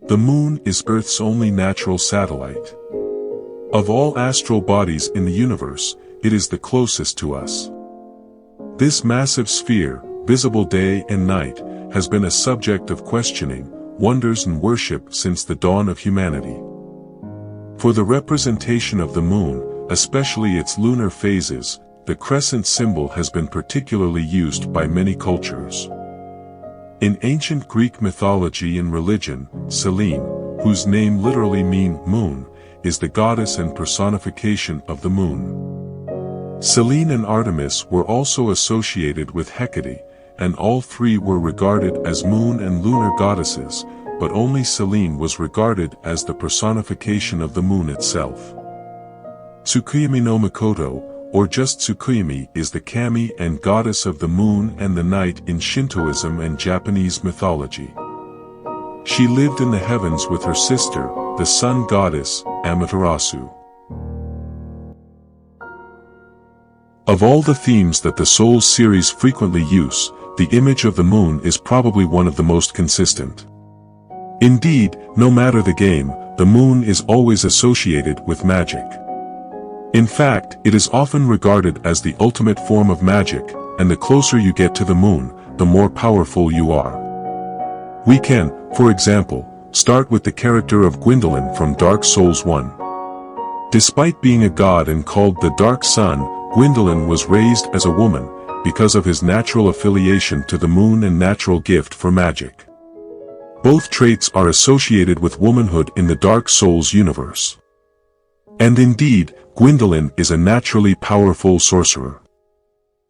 The moon is Earth's only natural satellite. Of all astral bodies in the universe, it is the closest to us. This massive sphere, visible day and night, has been a subject of questioning, wonders and worship since the dawn of humanity. For the representation of the moon, especially its lunar phases, the crescent symbol has been particularly used by many cultures. In ancient Greek mythology and religion, Selene, whose name literally means moon, is the goddess and personification of the moon. Selene and Artemis were also associated with Hecate, and all three were regarded as moon and lunar goddesses, but only Selene was regarded as the personification of the moon itself. Tsukuyami no Mikoto, or just Tsukuyami, is the kami and goddess of the moon and the night in Shintoism and Japanese mythology. She lived in the heavens with her sister, the sun goddess, Amaterasu. Of all the themes that the Souls series frequently use, the image of the moon is probably one of the most consistent. Indeed, no matter the game, the moon is always associated with magic. In fact, it is often regarded as the ultimate form of magic, and the closer you get to the moon, the more powerful you are. We can, for example, start with the character of Gwendolyn from Dark Souls 1. Despite being a god and called the Dark Sun, Gwendolyn was raised as a woman, because of his natural affiliation to the moon and natural gift for magic. Both traits are associated with womanhood in the Dark Souls universe. And indeed, Gwendolyn is a naturally powerful sorcerer.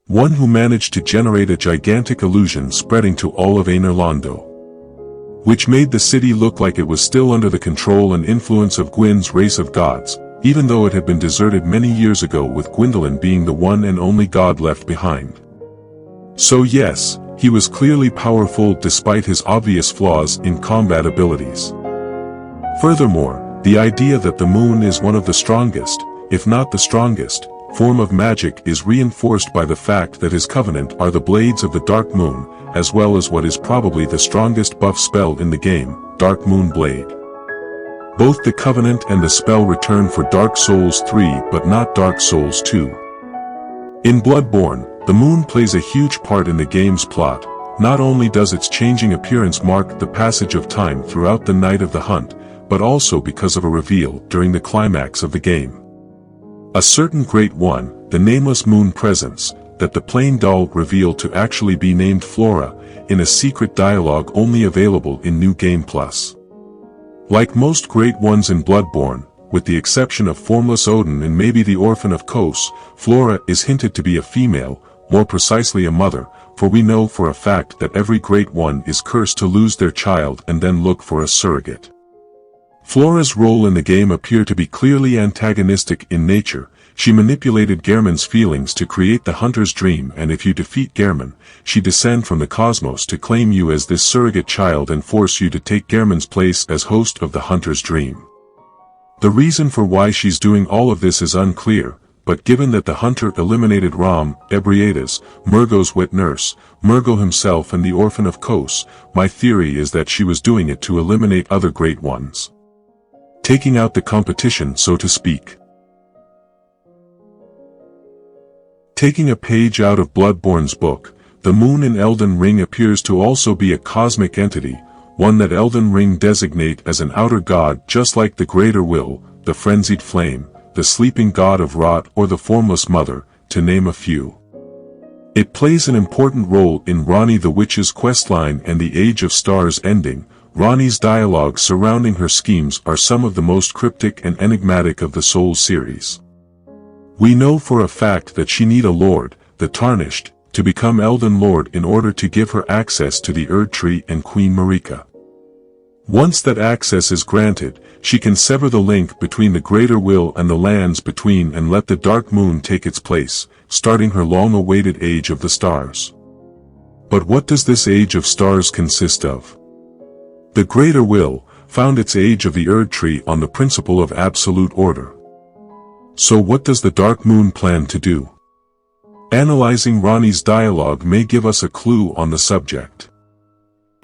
One who managed to generate a gigantic illusion spreading to all of Anerlondo, which made the city look like it was still under the control and influence of Gwyn's race of gods, even though it had been deserted many years ago, with Gwendolyn being the one and only god left behind. So yes, he was clearly powerful despite his obvious flaws in combat abilities. Furthermore, the idea that the moon is one of the strongest, if not the strongest, form of magic is reinforced by the fact that his covenant are the blades of the Dark Moon, as well as what is probably the strongest buff spell in the game, Dark Moon Blade. Both the covenant and the spell return for Dark Souls 3 but not Dark Souls 2. In Bloodborne, the moon plays a huge part in the game's plot. Not only does its changing appearance mark the passage of time throughout the night of the hunt, but also because of a reveal during the climax of the game. A certain Great One, the nameless moon presence, that the plain doll revealed to actually be named Flora, in a secret dialogue only available in New Game Plus. Like most Great Ones in Bloodborne, with the exception of Formless Odin and maybe the Orphan of Kos, Flora is hinted to be a female, more precisely a mother, for we know for a fact that every Great One is cursed to lose their child and then look for a surrogate. Flora's role in the game appears to be clearly antagonistic in nature. She manipulated Gehrman's feelings to create the hunter's dream, and if you defeat Gehrman, she descends from the cosmos to claim you as this surrogate child and force you to take Gehrman's place as host of the hunter's dream. The reason for why she's doing all of this is unclear, but given that the hunter eliminated Ram, Ebriates, Murgo's wet nurse, Murgo himself and the Orphan of Kos, my theory is that she was doing it to eliminate other Great Ones. Taking out the competition, so to speak. Taking a page out of Bloodborne's book, the moon in Elden Ring appears to also be a cosmic entity, one that Elden Ring designate as an outer god, just like the Greater Will, the Frenzied Flame, the Sleeping God of Rot, or the Formless Mother, to name a few. It plays an important role in Ranni the Witch's questline and the Age of Stars ending. Ranni's dialogues surrounding her schemes are some of the most cryptic and enigmatic of the Souls series. We know for a fact that she need a lord, the Tarnished, to become Elden Lord in order to give her access to the Erd Tree and Queen Marika. Once that access is granted, she can sever the link between the Greater Will and the lands between and let the Dark Moon take its place, starting her long-awaited Age of the Stars. But what does this Age of Stars consist of? The Greater Will found its Age of the Erd Tree on the principle of absolute order. So what does the Dark Moon plan to do? Analyzing Ranni's dialogue may give us a clue on the subject.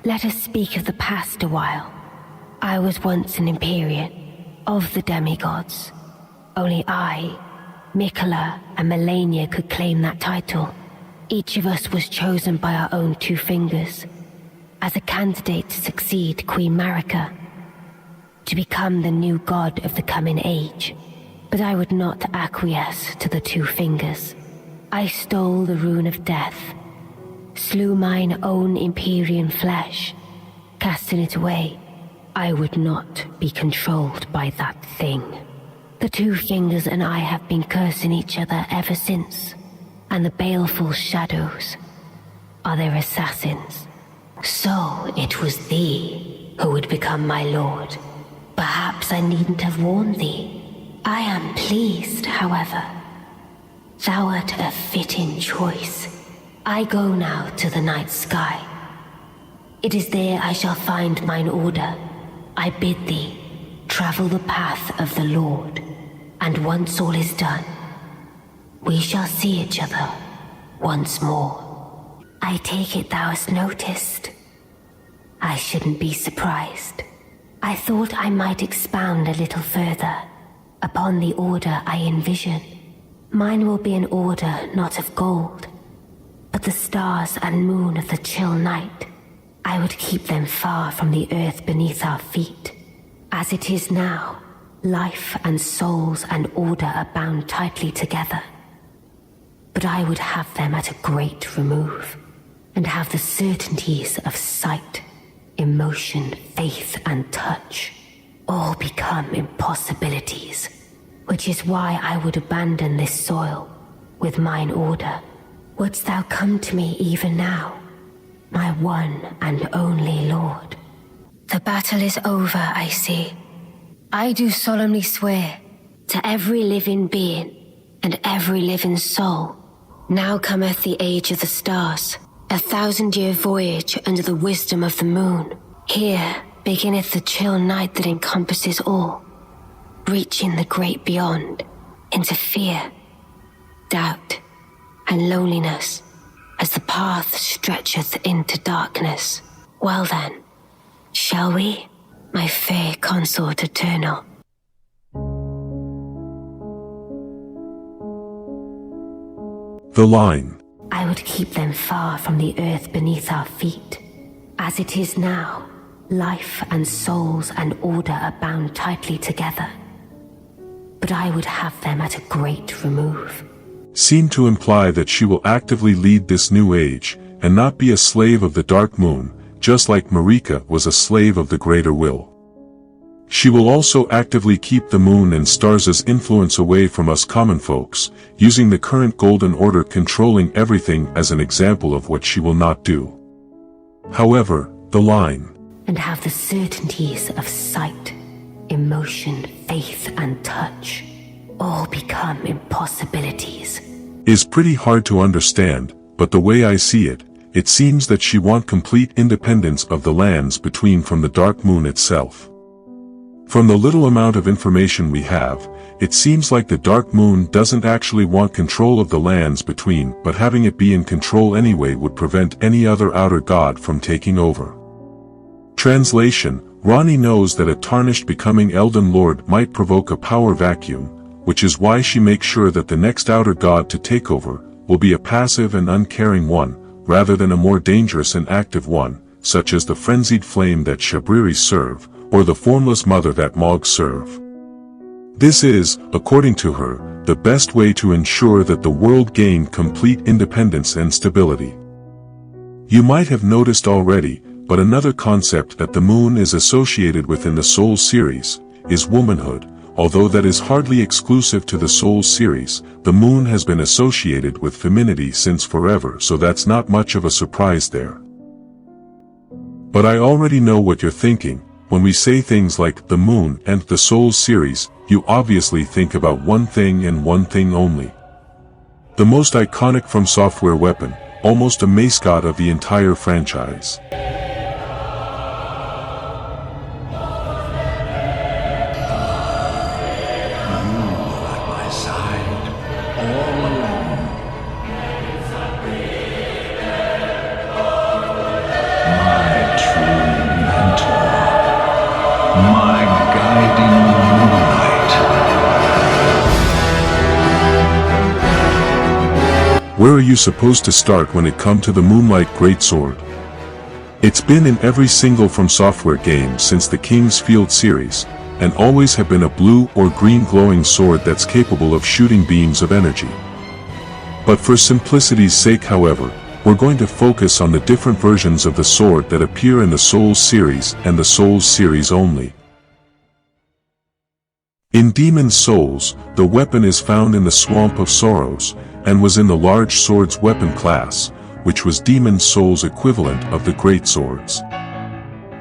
Let us speak of the past a while. I was once an Empyrean, of the demigods. Only I, Mikola, and Melania could claim that title. Each of us was chosen by our own two fingers, as a candidate to succeed Queen Marika, to become the new god of the coming age. But I would not acquiesce to the two fingers. I stole the rune of death, slew mine own Empyrean flesh, casting it away. I would not be controlled by that thing. The two fingers and I have been cursing each other ever since, and the baleful shadows are their assassins. So it was thee who would become my lord. Perhaps I needn't have warned thee. I am pleased, however. Thou art a fitting choice. I go now to the night sky. It is there I shall find mine order. I bid thee travel the path of the Lord, and once all is done, we shall see each other once more. I take it thou hast noticed. I shouldn't be surprised. I thought I might expound a little further upon the order I envision. Mine will be an order not of gold, but the stars and moon of the chill night. I would keep them far from the earth beneath our feet. As it is now, life and souls and order are bound tightly together. But I would have them at a great remove, and have the certainties of sight, emotion, faith, and touch all become impossibilities, which is why I would abandon this soil with mine order. Wouldst thou come to me even now, my one and only lord? The battle is over, I see. I do solemnly swear to every living being and every living soul. Now cometh the age of the stars, 1,000-year voyage under the wisdom of the moon. Here beginneth the chill night that encompasses all, reaching the great beyond into fear, doubt, and loneliness as the path stretcheth into darkness. Well then, shall we, my fair consort eternal? The line. I would keep them far from the earth beneath our feet. As it is now, life and souls and order are bound tightly together. But I would have them at a great remove. Seem to imply that she will actively lead this new age, and not be a slave of the Dark Moon, just like Marika was a slave of the Greater Will. She will also actively keep the moon and stars' influence away from us common folks, using the current Golden Order controlling everything as an example of what she will not do. However, the line, and have the certainties of sight, emotion, faith, and touch all become impossibilities, is pretty hard to understand, but the way I see it, it seems that she wants complete independence of the lands between from the Dark Moon itself. From the little amount of information we have, it seems like the Dark Moon doesn't actually want control of the lands between, but having it be in control anyway would prevent any other outer god from taking over. Translation: Ranni knows that a tarnished becoming Elden Lord might provoke a power vacuum, which is why she makes sure that the next outer god to take over will be a passive and uncaring one, rather than a more dangerous and active one, such as the frenzied flame that Shabriri serve, or the formless mother that Mog serve. This is, according to her, the best way to ensure that the world gain complete independence and stability. You might have noticed already, but another concept that the moon is associated with in the Souls series is womanhood. Although that is hardly exclusive to the Souls series, the moon has been associated with femininity since forever, so that's not much of a surprise there. But I already know what you're thinking. When we say things like the moon and the Souls series, you obviously think about one thing and one thing only. The most iconic From Software weapon, almost a mascot of the entire franchise. Where are you supposed to start when it comes to the Moonlight Greatsword? It's been in every single From Software game since the King's Field series, and always have been a blue or green glowing sword that's capable of shooting beams of energy. But for simplicity's sake, however, we're going to focus on the different versions of the sword that appear in the Souls series and the Souls series only. In Demon's Souls, the weapon is found in the Swamp of Sorrows, and was in the large swords weapon class, which was Demon's Souls' equivalent of the Great Swords.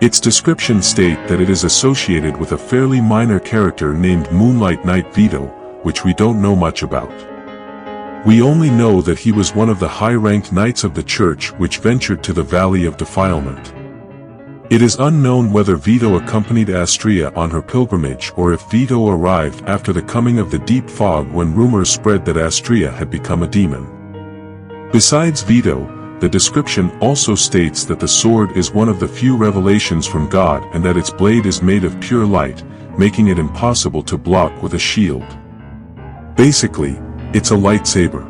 Its descriptions state that it is associated with a fairly minor character named Moonlight Knight Vito, which we don't know much about. We only know that he was one of the high-ranked knights of the church which ventured to the Valley of Defilement. It is unknown whether Vito accompanied Astria on her pilgrimage or if Vito arrived after the coming of the deep fog when rumors spread that Astria had become a demon. Besides Vito, the description also states that the sword is one of the few revelations from God and that its blade is made of pure light, making it impossible to block with a shield. Basically, it's a lightsaber.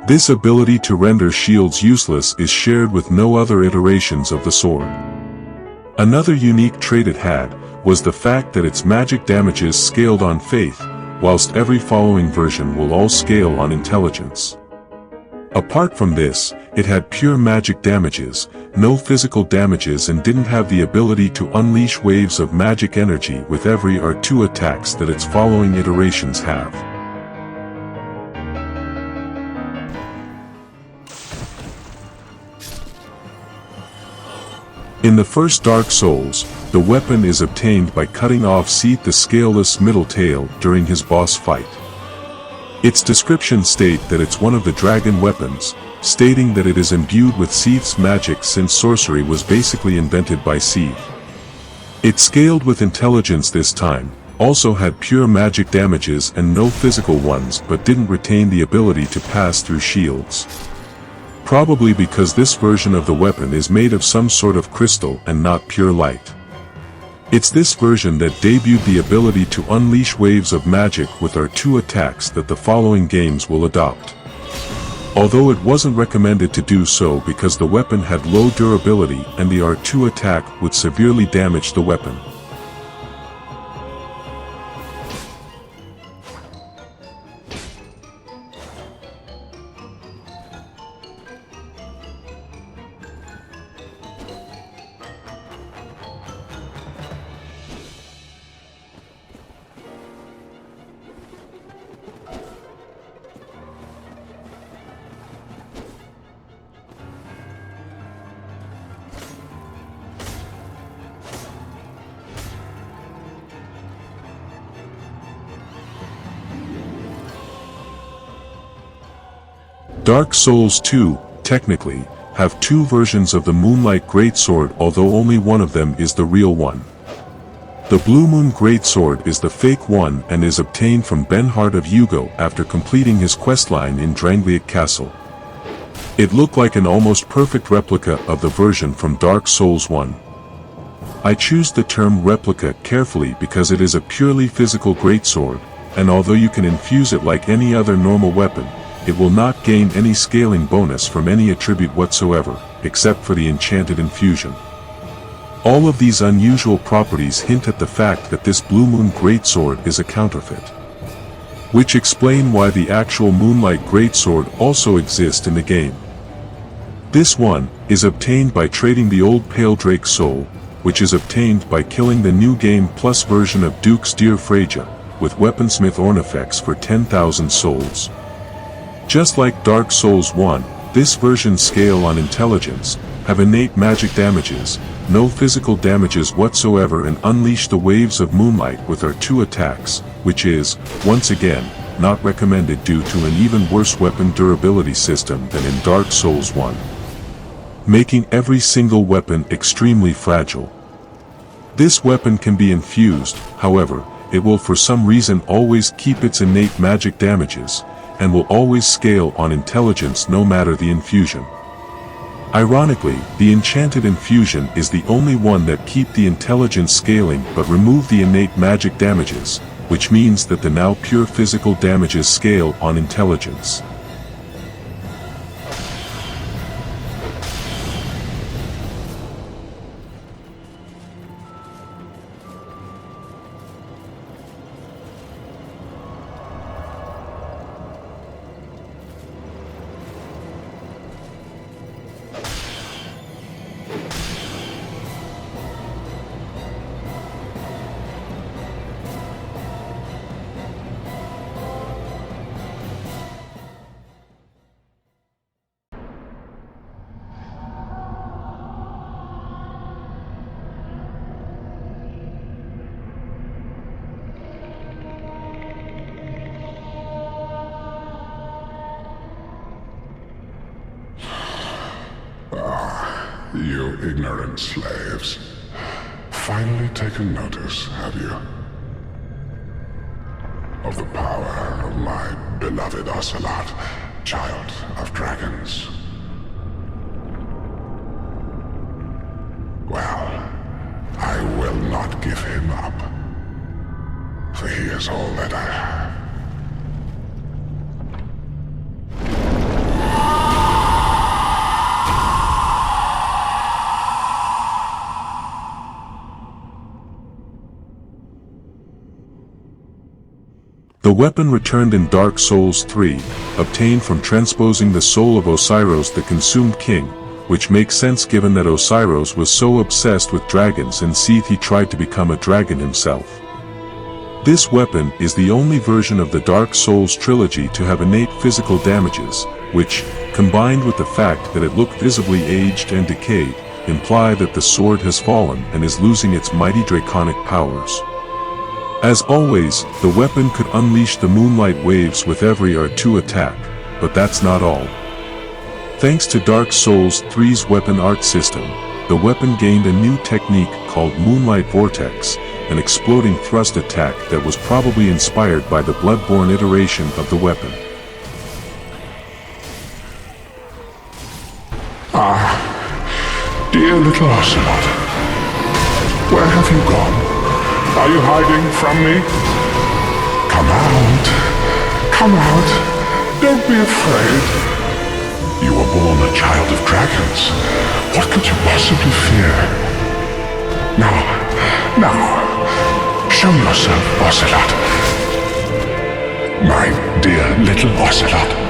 This ability to render shields useless is shared with no other iterations of the sword. Another unique trait it had was the fact that its magic damages scaled on faith, whilst every following version will all scale on intelligence. Apart from this, it had pure magic damages, no physical damages, and didn't have the ability to unleash waves of magic energy with every R2 attacks that its following iterations have. In the first Dark Souls, the weapon is obtained by cutting off Seath the Scaleless middle tail during his boss fight. Its descriptions state that it's one of the dragon weapons, stating that it is imbued with Seath's magic since sorcery was basically invented by Seath. It scaled with intelligence this time, also had pure magic damages and no physical ones, but didn't retain the ability to pass through shields. Probably because this version of the weapon is made of some sort of crystal and not pure light. It's this version that debuted the ability to unleash waves of magic with R2 attacks that the following games will adopt. Although it wasn't recommended to do so because the weapon had low durability and the R2 attack would severely damage the weapon. Dark Souls 2, technically, have two versions of the Moonlight Greatsword, although only one of them is the real one. The Blue Moon Greatsword is the fake one and is obtained from Benhard of Yugo after completing his questline in Drangliat Castle. It looked like an almost perfect replica of the version from Dark Souls 1. I choose the term replica carefully because it is a purely physical greatsword, and although you can infuse it like any other normal weapon, it will not gain any scaling bonus from any attribute whatsoever, except for the enchanted infusion. All of these unusual properties hint at the fact that this Blue Moon Greatsword is a counterfeit. Which explain why the actual Moonlight Greatsword also exists in the game. This one is obtained by trading the old Pale Drake Soul, which is obtained by killing the New Game Plus version of Duke's Dear Freja, with Weaponsmith Ornifex for 10,000 souls. Just like Dark Souls 1, this version's scale on intelligence, have innate magic damages, no physical damages whatsoever, and unleash the waves of moonlight with R2 attacks, which is, once again, not recommended due to an even worse weapon durability system than in Dark Souls 1. Making every single weapon extremely fragile. This weapon can be infused, however, it will for some reason always keep its innate magic damages, and will always scale on intelligence no matter the infusion. Ironically, the enchanted infusion is the only one that keep the intelligence scaling but remove the innate magic damages, which means that the now pure physical damages scale on intelligence. ignorant slaves. Finally taken notice, have you? Of the power of my beloved Ocelot, child of dragons. Well, I will not give him up, for he is all that I have. The weapon returned in Dark Souls 3, obtained from transposing the soul of Osiris the Consumed King, which makes sense given that Osiris was so obsessed with dragons and Seath he tried to become a dragon himself. This weapon is the only version of the Dark Souls trilogy to have innate physical damages, which, combined with the fact that it looked visibly aged and decayed, imply that the sword has fallen and is losing its mighty draconic powers. As always, the weapon could unleash the moonlight waves with every R2 attack, but that's not all. Thanks to Dark Souls 3's weapon art system, the weapon gained a new technique called Moonlight Vortex, an exploding thrust attack that was probably inspired by the Bloodborne iteration of the weapon. Dear little Ocelot, where have you gone? Are you hiding from me? Come out. Come out. Don't be afraid. You were born a child of dragons. What could you possibly fear? Now, show yourself, Ocelot. My dear little Ocelot.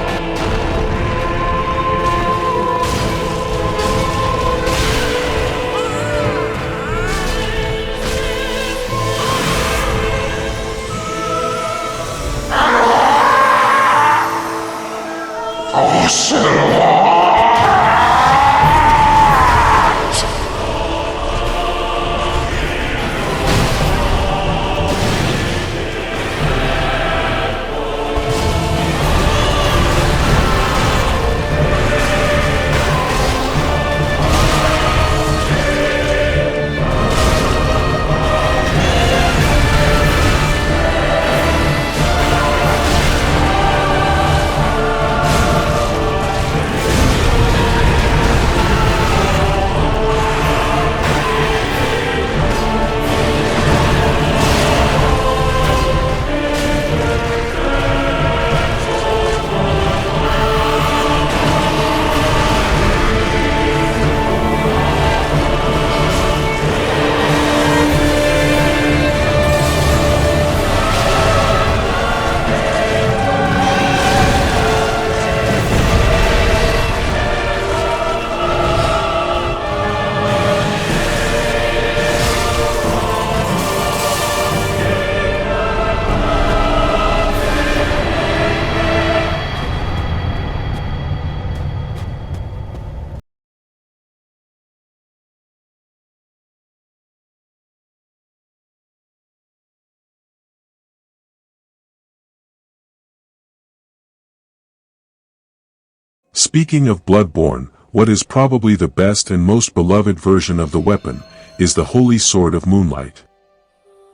Speaking of Bloodborne, what is probably the best and most beloved version of the weapon, is the Holy Sword of Moonlight.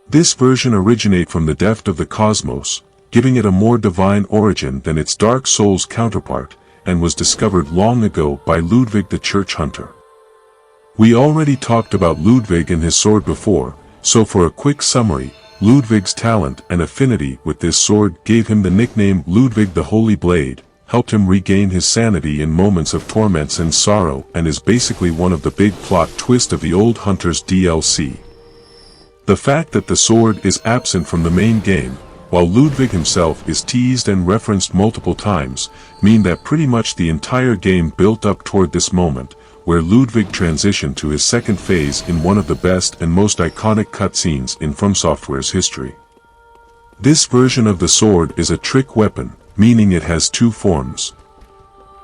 This version originates from the depth of the cosmos, giving it a more divine origin than its Dark Souls counterpart, and was discovered long ago by Ludwig the Church Hunter. We already talked about Ludwig and his sword before, so for a quick summary, Ludwig's talent and affinity with this sword gave him the nickname Ludwig the Holy Blade, helped him regain his sanity in moments of torments and sorrow, and is basically one of the big plot twists of the old Hunter's DLC. The fact that the sword is absent from the main game, while Ludwig himself is teased and referenced multiple times, mean that pretty much the entire game built up toward this moment, where Ludwig transitioned to his second phase in one of the best and most iconic cutscenes in FromSoftware's history. This version of the sword is a trick weapon, meaning it has two forms.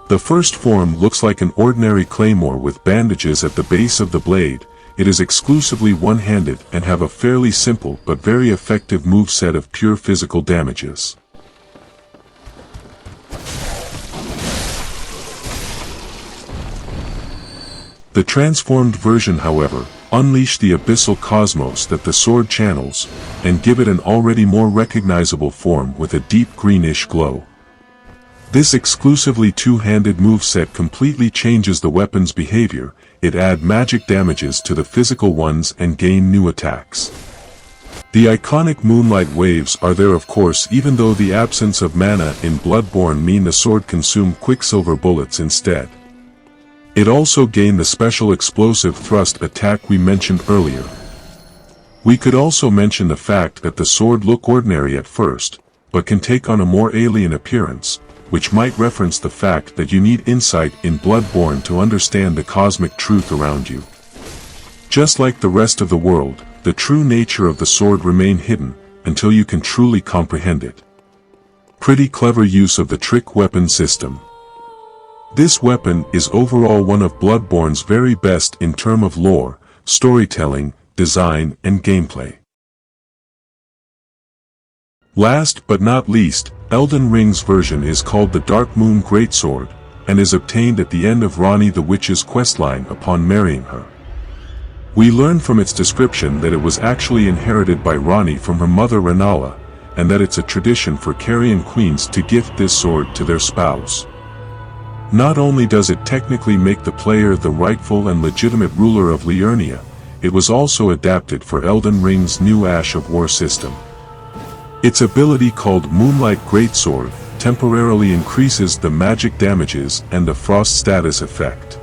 The first form looks like an ordinary claymore with bandages at the base of the blade. It is exclusively one-handed and have a fairly simple but very effective moveset of pure physical damages. The transformed version, however, unleash the abyssal cosmos that the sword channels, and give it an already more recognizable form with a deep greenish glow. This exclusively two-handed moveset completely changes the weapon's behavior. It adds magic damages to the physical ones and gain new attacks. The iconic Moonlight waves are there, of course, even though the absence of mana in Bloodborne mean the sword consume quicksilver bullets instead. It also gained the special explosive thrust attack we mentioned earlier. We could also mention the fact that the sword looks ordinary at first, but can take on a more alien appearance, which might reference the fact that you need insight in Bloodborne to understand the cosmic truth around you. Just like the rest of the world, the true nature of the sword remains hidden, until you can truly comprehend it. Pretty clever use of the trick weapon system. This weapon is overall one of Bloodborne's very best in terms of lore, storytelling, design, and gameplay. Last but not least, Elden Ring's version is called the Dark Moon Greatsword, and is obtained at the end of Ranni the Witch's questline upon marrying her. We learn from its description that it was actually inherited by Ranni from her mother Rennala, and that it's a tradition for Carian queens to gift this sword to their spouse. Not only does it technically make the player the rightful and legitimate ruler of Liurnia, it was also adapted for Elden Ring's new Ash of War system. Its ability called Moonlight Greatsword temporarily increases the magic damages and the frost status effect.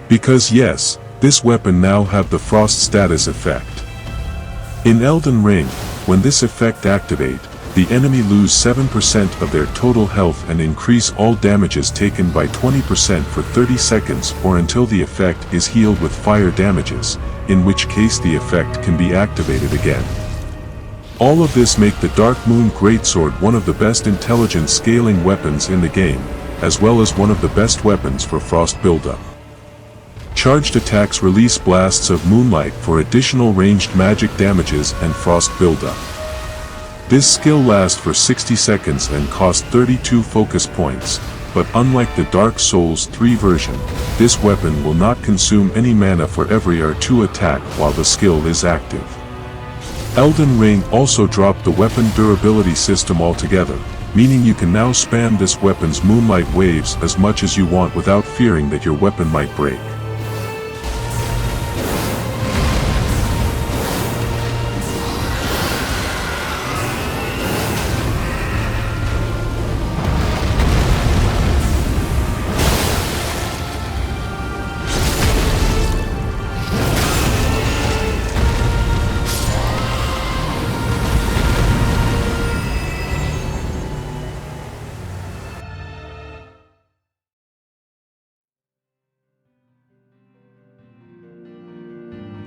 Because yes, this weapon now have the frost status effect. In Elden Ring, when this effect activate, the enemy lose 7% of their total health and increase all damages taken by 20% for 30 seconds or until the effect is healed with fire damages, in which case the effect can be activated again. All of this make the Dark Moon Greatsword one of the best intelligent scaling weapons in the game, as well as one of the best weapons for frost buildup. Charged attacks release blasts of moonlight for additional ranged magic damages and frost buildup. This skill lasts for 60 seconds and costs 32 focus points, but unlike the Dark Souls 3 version, this weapon will not consume any mana for every R2 attack while the skill is active. Elden Ring also dropped the weapon durability system altogether, meaning you can now spam this weapon's moonlight waves as much as you want without fearing that your weapon might break.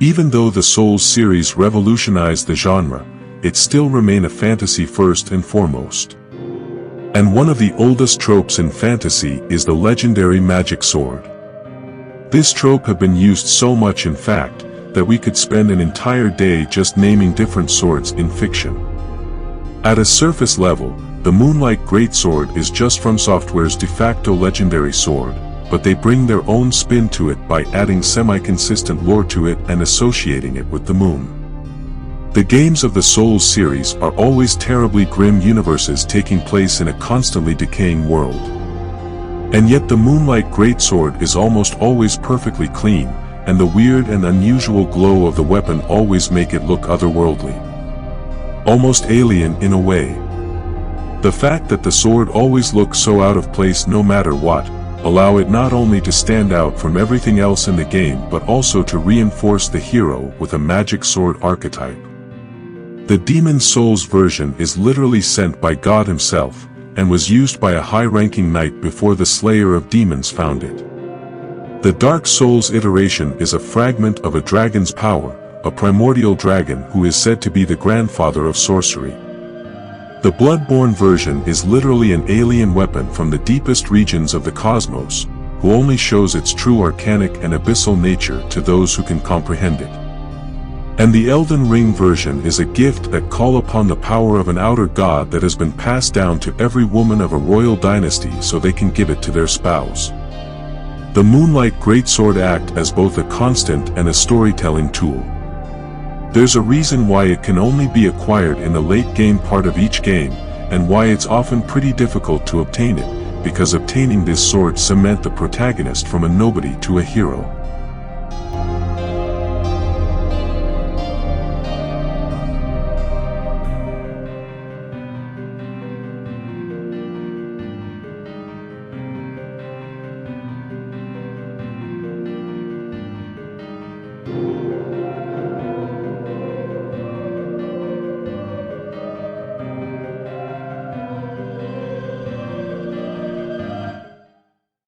Even though the Souls series revolutionized the genre, it still remains a fantasy first and foremost. And one of the oldest tropes in fantasy is the legendary magic sword. This trope has been used so much in fact, that we could spend an entire day just naming different swords in fiction. At a surface level, the Moonlight Greatsword is just From Software's de facto legendary sword, but they bring their own spin to it by adding semi-consistent lore to it and associating it with the moon. The games of the Souls series are always terribly grim universes taking place in a constantly decaying world. And yet the Moonlight Greatsword is almost always perfectly clean, and the weird and unusual glow of the weapon always make it look otherworldly. Almost alien in a way. The fact that the sword always looks so out of place no matter what, allow it not only to stand out from everything else in the game but also to reinforce the hero with a magic sword archetype. The Demon Souls version is literally sent by God himself, and was used by a high-ranking knight before the Slayer of Demons found it. The Dark Souls iteration is a fragment of a dragon's power, a primordial dragon who is said to be the grandfather of sorcery. The Bloodborne version is literally an alien weapon from the deepest regions of the cosmos, who only shows its true arcanic and abyssal nature to those who can comprehend it. And the Elden Ring version is a gift that calls upon the power of an outer god that has been passed down to every woman of a royal dynasty so they can give it to their spouse. The Moonlight Greatsword acts as both a constant and a storytelling tool. There's a reason why it can only be acquired in the late game part of each game, and why it's often pretty difficult to obtain it, because obtaining this sword cements the protagonist from a nobody to a hero.